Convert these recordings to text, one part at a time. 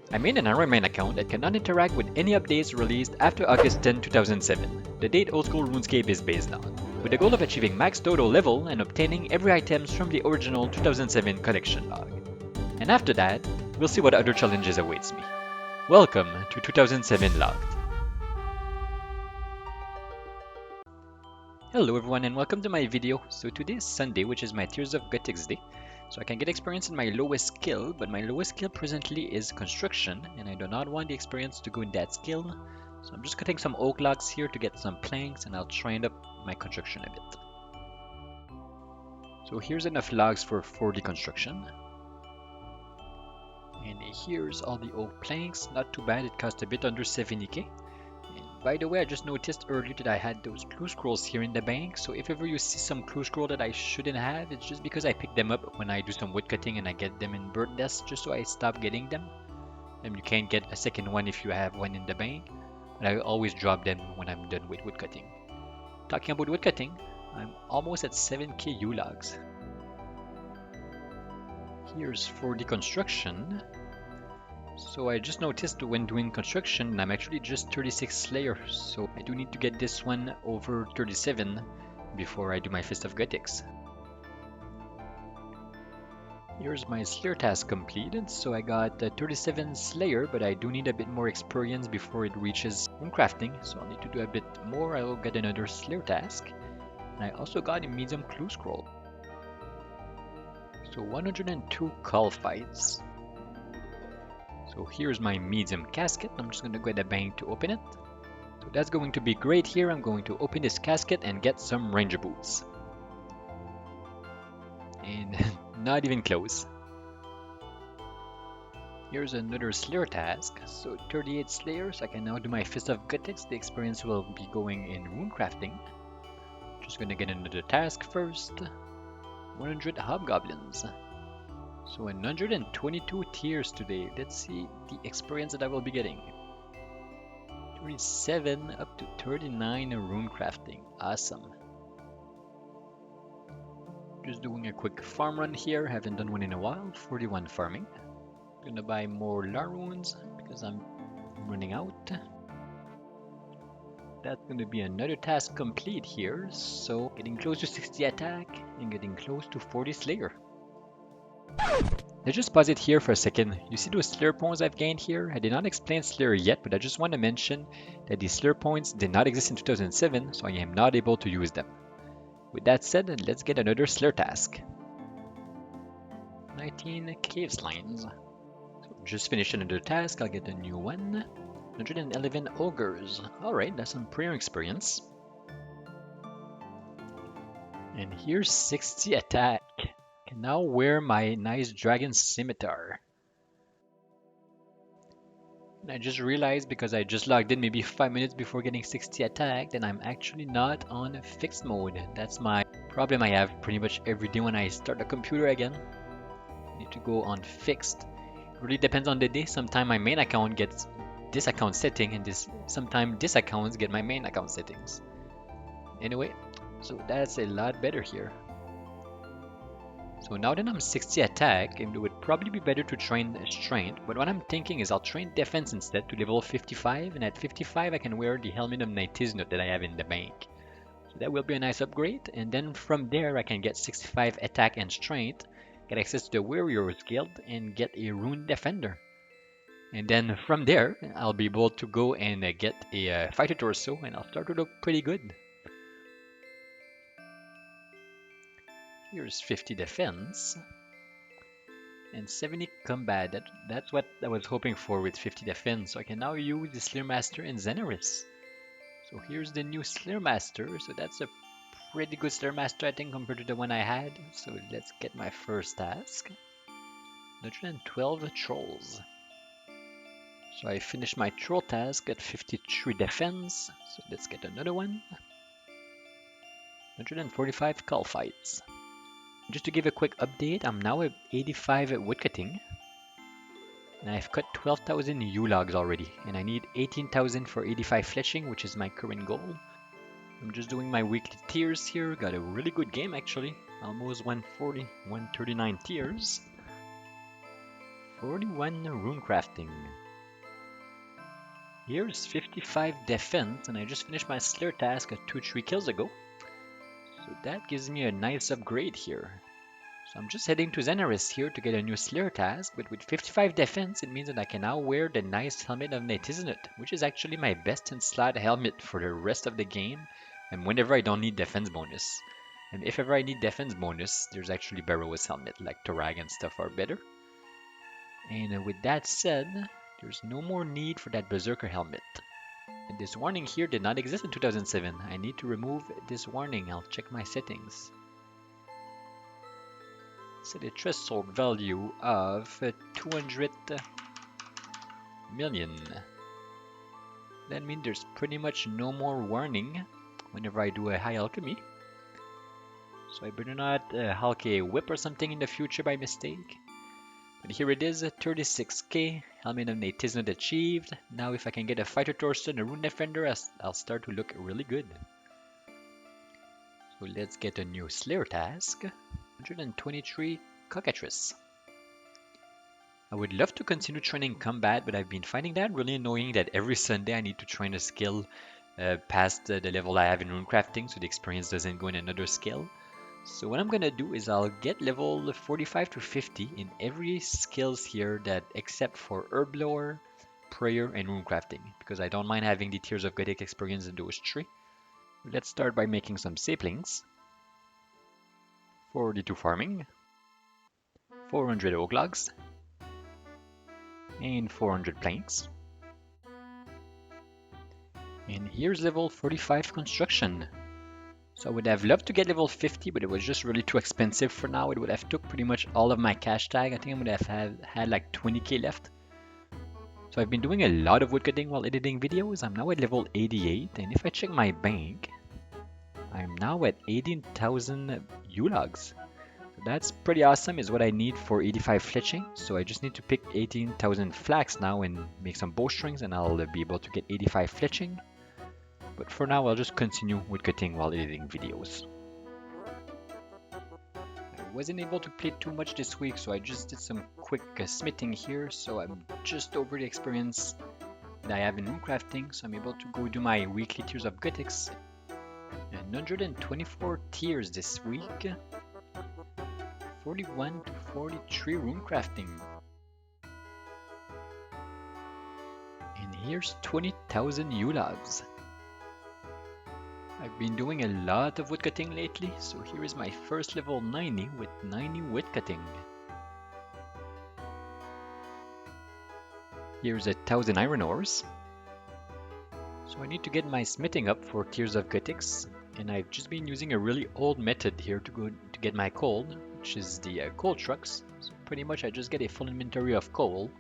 I made an ironman account that cannot interact with any updates released after August 10, 2007, the date Old School RuneScape is based on, with the goal of achieving max total level and obtaining every items from the original 2007 collection log. And after that, we'll see what other challenges awaits me. Welcome to 2007 Logged. Hello everyone and welcome to my video. So today is Sunday, which is my Tears of Gothics day. So I can get experience in my lowest skill, but my lowest skill presently is construction, and I do not want the experience to go in that skill. So I'm just cutting some oak logs here to get some planks, and I'll train up my construction a bit. So here's enough logs for 40 construction. And here's all the oak planks. Not too bad, it cost a bit under 70k. By the way, I just noticed earlier that I had those clue scrolls here in the bank, so if ever you see some clue scroll that I shouldn't have, it's just because I pick them up when I do some woodcutting and I get them in bird nests, just so I stop getting them. And you can't get a second one if you have one in the bank, but I always drop them when I'm done with woodcutting. Talking about woodcutting, I'm almost at 7k U logs. Here's for the construction. So I just noticed when doing construction, I'm actually just 36 Slayer, so I do need to get this one over 37 before I do my Fist of Gothics. Here's my Slayer task completed, so I got 37 Slayer, but I do need a bit more experience before it reaches Runecrafting, so I'll need to do a bit more. I will get another Slayer task, and I also got a medium clue scroll. So 102 call fights. So here's my medium casket. I'm just going to go to the bank to open it. So that's going to be great here. I'm going to open this casket and get some ranger boots. And not even close. Here's another Slayer task. So 38 Slayers. I can now do my Fist of Gothics. The experience will be going in Runecrafting. Just going to get another task first. 100 Hobgoblins. So 122 tiers today. Let's see the experience that I will be getting. 37 up to 39 Runecrafting. Awesome. Just doing a quick farm run here. Haven't done one in a while. 41 farming. Gonna buy more La runes because I'm running out. That's gonna be another task complete here. So getting close to 60 attack and getting close to 40 Slayer. Let's just pause it here for a second. You see those Slayer points I've gained here? I did not explain Slayer yet, but I just want to mention that these Slayer points did not exist in 2007, so I am not able to use them. With that said, let's get another Slayer task. 19 Cave Slimes. So just finished another task, I'll get a new one. 111 Ogres. Alright, that's some prayer experience. And here's 60 attack. Can now wear my nice dragon scimitar. And I just realized because I just logged in maybe 5 minutes before getting 60 attack that I'm actually not on fixed mode. That's my problem I have pretty much every day when I start the computer again. I need to go on fixed. It really depends on the day. Sometimes my main account gets this account setting and sometimes this account get my main account settings. Anyway, so that's a lot better here. So now that I'm 60 attack, it would probably be better to train strength, but what I'm thinking is I'll train defense instead to level 55, and at 55 I can wear the helmet of Nightisnut that I have in the bank. So that will be a nice upgrade, and then from there I can get 65 attack and strength, get access to the Warriors Guild, and get a Rune Defender. And then from there, I'll be able to go and get a Fighter Torso, and I'll start to look pretty good. Here's 50 defense and 70 combat. That's what I was hoping for with 50 defense. So I can now use the Slayer Master in Zenaris. So here's the new Slayer Master. So that's a pretty good Slayer Master I think compared to the one I had. So let's get my first task. 112 Trolls. So I finished my Troll task at 53 defense. So let's get another one. 145 Call Fights. Just to give a quick update, I'm now at 85 at woodcutting, and I've cut 12,000 U logs already, and I need 18,000 for 85 fletching, which is my current goal. I'm just doing my weekly tiers here. Got a really good game actually, almost 140, 139 tiers. 41 rune crafting. Here's 55 defense, and I just finished my Slayer task 2-3 kills ago. So that gives me a nice upgrade here. So I'm just heading to Zenaris here to get a new Slayer task, but with 55 defense, it means that I can now wear the nice helmet of Natiznut, which is actually my best in slot helmet for the rest of the game, and whenever I don't need defense bonus. And if ever I need defense bonus, there's actually Barrow's helmet, like Torag and stuff are better. And with that said, there's no more need for that Berserker helmet. And this warning here did not exist in 2007. I need to remove this warning. I'll check my settings. Set a threshold value of 200 million. That means there's pretty much no more warning whenever I do a high alchemy. So I better not hulk a whip or something in the future by mistake. But here it is, 36k, helmet of Natiznut achieved. Now if I can get a fighter torso and a rune defender, I'll start to look really good. So let's get a new Slayer task. 123 Cockatrice. I would love to continue training combat, but I've been finding that really annoying that every Sunday I need to train a skill past the level I have in rune crafting, so the experience doesn't go in another skill. So what I'm gonna do is I'll get level 45 to 50 in every skills here that except for Herblower, Prayer, and Rune Crafting, because I don't mind having the Tears of Gothic experience in those three. Let's start by making some saplings. 42 farming, 400 oak logs, and 400 planks. And here's level 45 construction. So I would have loved to get level 50, but it was just really too expensive for now. It would have took pretty much all of my cash tag. I think I would have had like 20k left. So I've been doing a lot of woodcutting while editing videos. I'm now at level 88, and if I check my bank, I'm now at 18,000 U-logs. So that's pretty awesome, is what I need for 85 fletching. So I just need to pick 18,000 flax now and make some bowstrings, and I'll be able to get 85 fletching. But for now, I'll just continue woodcutting while editing videos. I wasn't able to play too much this week, so I just did some quick smithing here. So I'm just over the experience that I have in rune crafting, so I'm able to go do my weekly Tears of Gothics. 124 tears this week. 41 to 43 rune crafting. And here's 20,000 U-logs. I've been doing a lot of woodcutting lately, so here is my first level 90 with 90 woodcutting. Here's 1,000 iron ores. So I need to get my smithing up for Tears of Gothics, and I've just been using a really old method here to get my coal, which is the coal trucks. So pretty much I just get a full inventory of coal.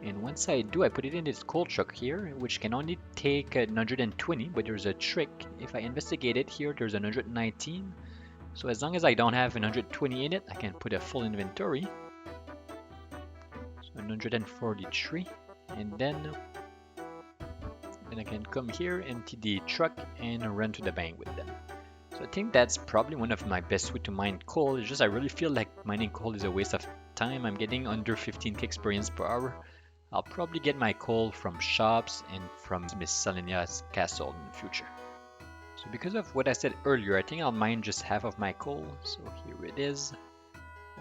And once I do, I put it in this coal truck here, which can only take 120, but there's a trick. If I investigate it here, there's 119. So as long as I don't have 120 in it, I can put a full inventory. So 143. And then I can come here, empty the truck, and run to the bank with them. So I think that's probably one of my best way to mine coal. It's just I really feel like mining coal is a waste of time. I'm getting under 15k experience per hour. I'll probably get my coal from shops and from Miscellaneous Castle in the future. So because of what I said earlier, I think I'll mine just half of my coal. So here it is,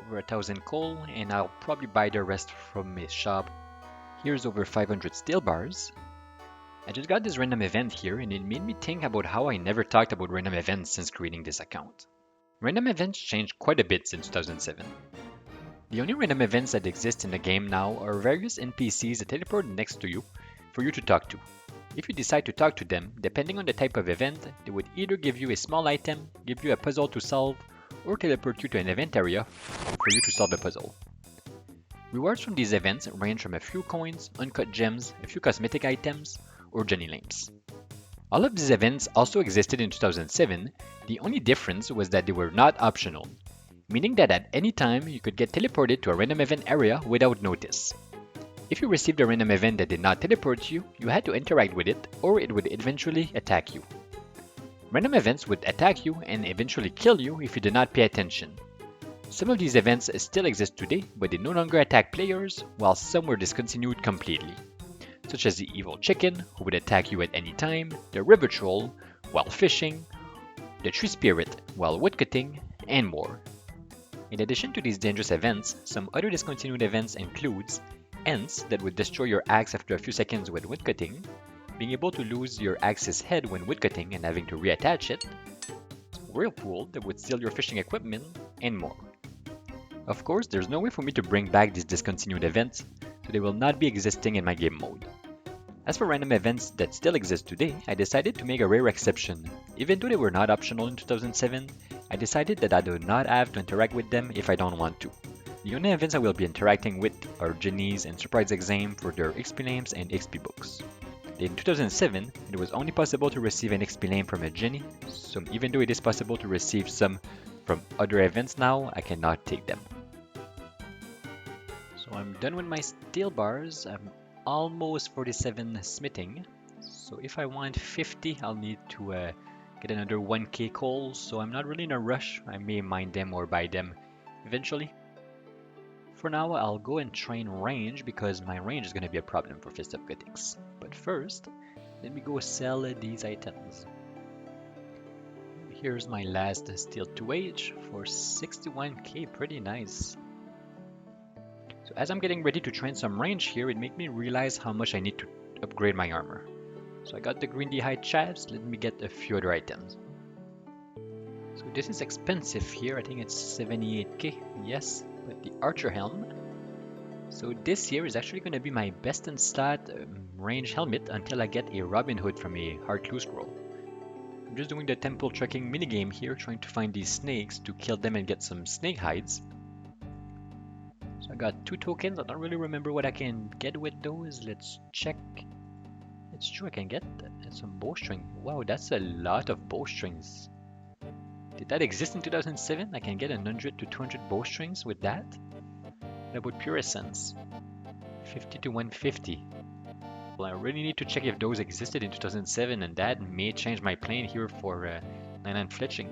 over 1,000 coal, and I'll probably buy the rest from a shop. Here's over 500 steel bars. I just got this random event here, and it made me think about how I never talked about random events since creating this account. Random events changed quite a bit since 2007. The only random events that exist in the game now are various NPCs that teleport next to you for you to talk to. If you decide to talk to them, depending on the type of event, they would either give you a small item, give you a puzzle to solve, or teleport you to an event area for you to solve a puzzle. Rewards from these events range from a few coins, uncut gems, a few cosmetic items, or Johnny Lamps. All of these events also existed in 2007, the only difference was that they were not optional, meaning that at any time you could get teleported to a random event area without notice. If you received a random event that did not teleport you, you had to interact with it, or it would eventually attack you. Random events would attack you and eventually kill you if you did not pay attention. Some of these events still exist today, but they no longer attack players, while some were discontinued completely, such as the evil chicken, who would attack you at any time, the river troll, while fishing, the tree spirit, while woodcutting, and more. In addition to these dangerous events, some other discontinued events includes ants that would destroy your axe after a few seconds when woodcutting, being able to lose your axe's head when woodcutting and having to reattach it, whirlpool that would steal your fishing equipment, and more. Of course, there's no way for me to bring back these discontinued events, so they will not be existing in my game mode. As for random events that still exist today, I decided to make a rare exception. Even though they were not optional in 2007, I decided that I do not have to interact with them if I don't want to. The only events I will be interacting with are Genies and Surprise Exam for their XP names and XP books. In 2007, it was only possible to receive an XP name from a Genie, so even though it is possible to receive some from other events now, I cannot take them. So I'm done with my steel bars. I'm almost 47 smithing. So if I want 50, I'll need to get another 1k coal. So I'm not really in a rush. I may mine them or buy them eventually. For now, I'll go and train range because my range is going to be a problem for Fist of Gothics. But first, let me go sell these items. Here's my last steel 2H for 61k, pretty nice. So as I'm getting ready to train some range here, it made me realize how much I need to upgrade my armor. So I got the green d'hide chaps, let me get a few other items. So this is expensive here, I think it's 78k, yes, but the archer helm. So this here is actually going to be my best in slot range helmet until I get a Robin Hood from a hard clue scroll. I'm just doing the temple trekking minigame here, trying to find these snakes to kill them and get some snake hides. So I got 2 tokens. I don't really remember what I can get with those. Let's check. It's true I can get some bowstring. Wow, that's a lot of bowstrings. Did that exist in 2007? I can get 100 to 200 bowstrings with that? What about pure essence? 50 to 150. Well, I really need to check if those existed in 2007, and that may change my plan here for 9-9 fletching.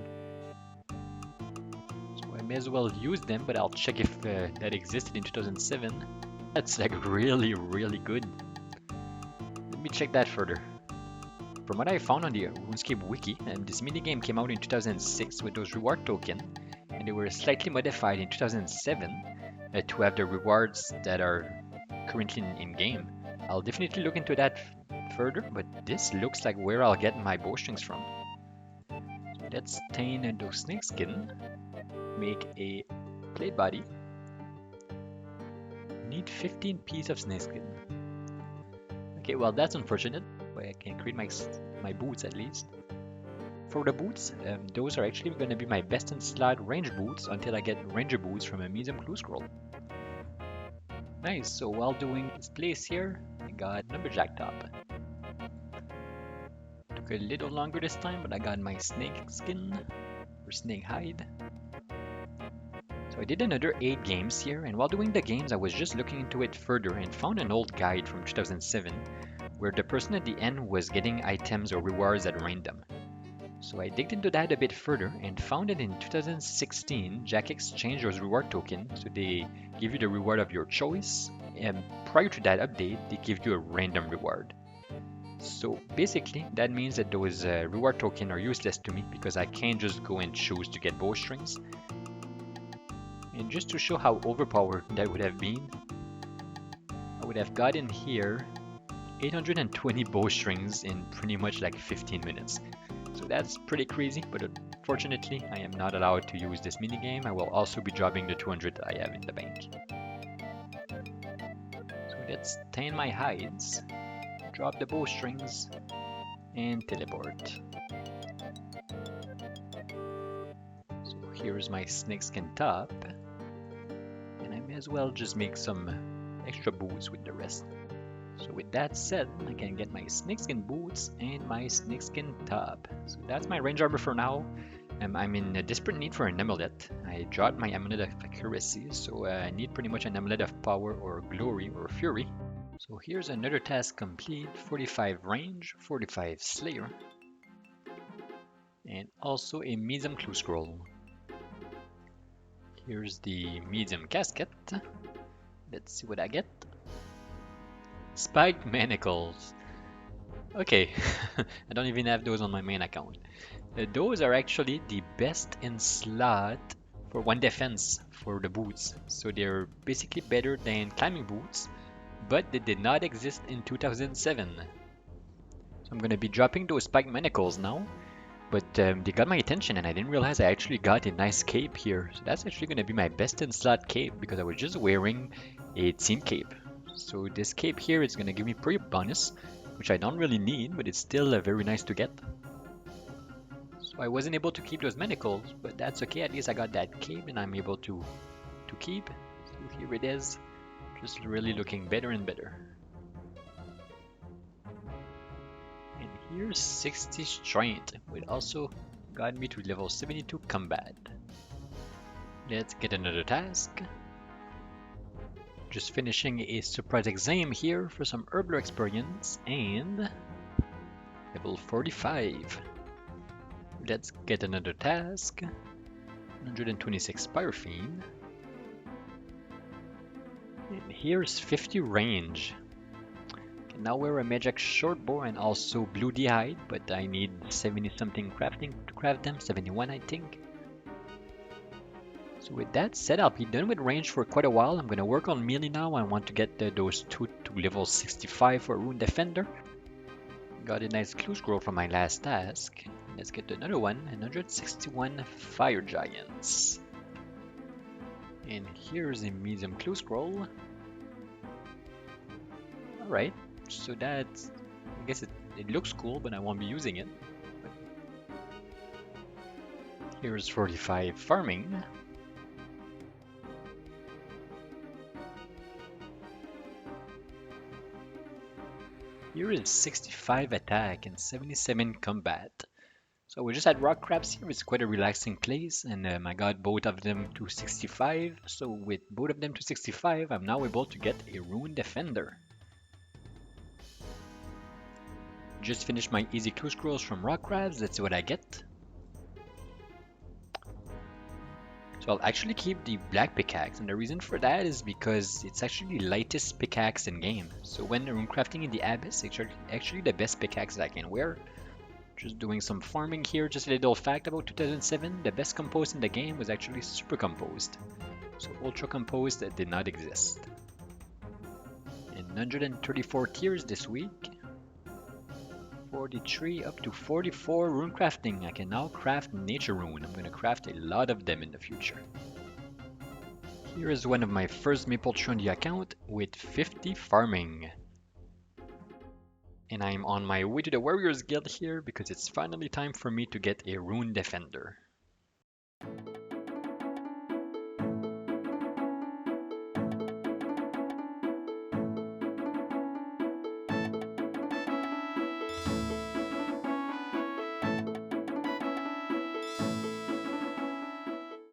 I may as well use them, but I'll check if that existed in 2007. That's like really, really good. Let me check that further. From what I found on the RuneScape wiki, this minigame came out in 2006 with those reward tokens, and they were slightly modified in 2007 to have the rewards that are currently in game. I'll definitely look into that further, but this looks like where I'll get my bowstrings from. So let's stain those snake skin. Make a plate body. Need 15 pieces of snakeskin. Okay, well that's unfortunate, but I can create my boots at least. For the boots, those are actually going to be my best in slot range boots until I get ranger boots from a museum clue scroll. Nice, so while doing this place here, I got lumberjack top. Took a little longer this time, but I got my snake skin or snake hide. So I did another 8 games here, and while doing the games I was just looking into it further and found an old guide from 2007 where the person at the end was getting items or rewards at random. So I digged into that a bit further and found that in 2016 Jagex changed those reward tokens, so they give you the reward of your choice, and prior to that update they give you a random reward. So basically that means that those reward tokens are useless to me because I can't just go and choose to get bowstrings. And just to show how overpowered that would have been, I would have gotten here 820 bowstrings in pretty much like 15 minutes. So that's pretty crazy, but unfortunately I am not allowed to use this minigame. I will also be dropping the 200 I have in the bank. So let's tan my hides, drop the bowstrings, and teleport. So here's my snakeskin top. And I may as well just make some extra boots with the rest. So with that said, I can get my snakeskin boots and my snakeskin top. So that's my range armor for now. I'm in a desperate need for an amulet. I dropped my amulet of accuracy, so I need pretty much an amulet of power or glory or fury. So here's another task complete, 45 range, 45 slayer, and also a medium clue scroll. Here's the medium casket. Let's see what I get. Spiked manacles. Okay, I don't even have those on my main account. Those are actually the best in slot for one defense for the boots. So they're basically better than climbing boots, but they did not exist in 2007. So I'm gonna be dropping those spiked manacles now. But they got my attention and I didn't realize I actually got a nice cape here. So that's actually going to be my best in slot cape because I was just wearing a team cape. So this cape here is going to give me pretty bonus, which I don't really need, but it's still very nice to get. So I wasn't able to keep those manacles, but that's okay. At least I got that cape and I'm able to keep. So here it is, just really looking better and better. And here's 60 strength, which also got me to level 72 combat. Let's get another task. Just finishing a surprise exam here for some herbal experience and level 45. Let's get another task. 126 paraffin. And here's 50 range. Can now wear a magic short bow and also blue hide, but I need 70 something crafting to craft them, 71 I think. So with that said, I'll be done with range for quite a while. I'm going to work on melee now. I want to get those two to level 65 for Rune Defender. Got a nice clue scroll from my last task. Let's get another one, 161 Fire Giants. And here's a medium clue scroll. Alright, so that's, I guess it looks cool, but I won't be using it. Here's 45 Farming. Here is 65 attack and 77 combat. So we just had rock crabs here. It's quite a relaxing place, and I got both of them to 65. So with both of them to 65, I'm now able to get a Rune Defender. Just finished my easy clue scrolls from rock crabs. Let's see what I get. So I'll actually keep the black pickaxe, and the reason for that is because it's actually the lightest pickaxe in game. So when runecrafting in the Abyss, it's actually the best pickaxe that I can wear. Just doing some farming here. Just a little fact about 2007, the best compost in the game was actually super compost. So ultra compost did not exist. In 134 tiers this week, 43 up to 44 rune crafting. I can now craft nature rune. I'm going to craft a lot of them in the future. Here is one of my first maple tree on the account with 50 farming. And I'm on my way to the Warriors Guild here because it's finally time for me to get a Rune Defender.